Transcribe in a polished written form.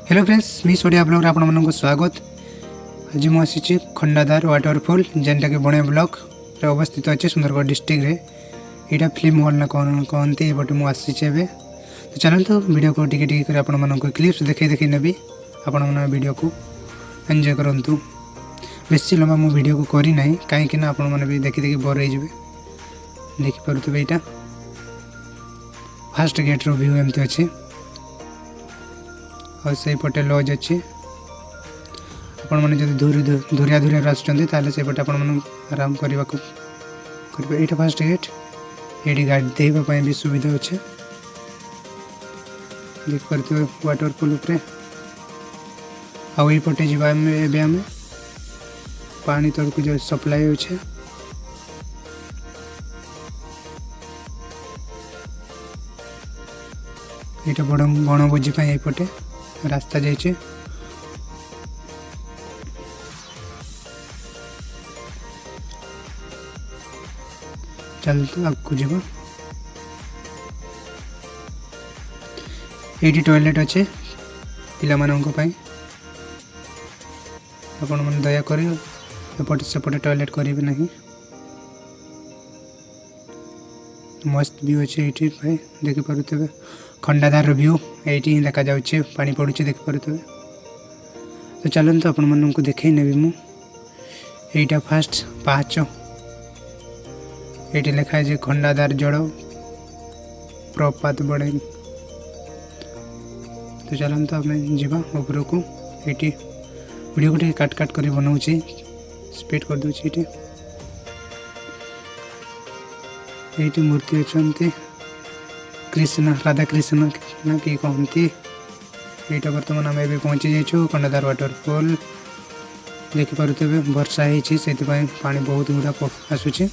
Hello friends मी सोडिया blog रे आपण को स्वागत। आज मु आसी खंडाधार वाटरफॉल जेनटा कि बणे ब्लॉक रे अवस्थित अच्छे सुंदरगढ़ डिस्ट्रिक्ट रे। यहाँ फिल्म हॉल ना कौन कहते ये मैं आसी तो चलो तो वीडियो को टिके टिके कर आपण को क्लिप्स देखी नेबी आपण मन वीडियो को एंजॉय करंतु। बेसी लंबा मु वीडियो को करी नाही कहीं आपण मन भी देखी देखी बोर हो देखि पारुथबे। एटा फास्ट गेट रो व्यू एमती अच्छे और से पटे लॉज अच्छी आपण मैंने जब धुरिया धुरिया आसुँच से पटे आपण मन आराम करने को करेंगे। यहाँ फास्ट गेट ये गाड़ी देवाई भी सुविधा अच्छे देख पारे वाटरफॉल उपरे आईपटे जावा आम पानी तक जो सप्लाई होचे यहाँ बड़ बनभोजी यपटे रास्ता जाइए। चलते आगे जावा ये टॉयलेट अच्छे पिला मानक आपण मन दया कर एपटे सेपटे टॉयलेट करेंगे नहीं। मस्त व्यू अच्छे ये भाई देखी पारे खंडाधार व्यू ये देखा जाऊे पानी पड़ुचे देख पारे। तो चलते तो आपण मन को देखे नेबी मु यहाँ फास्ट पाहाच ये लिखा है खंडाधार जड़ प्रपात बड़े। तो चलते तो आम जावा ऊपर को ये वीडियो को काट काट कर बनाऊँगी स्पीड कर दूसरी। ये मूर्ति अच्छा कृष्ण राधा कृष्ण ना कि कहती यहाँ बर्तमान आम ए पहुँची जाइए खंडाधार वाटरफॉल देखी पारे। वर्षा होती से पानी बहुत गुड़ा आसूँ।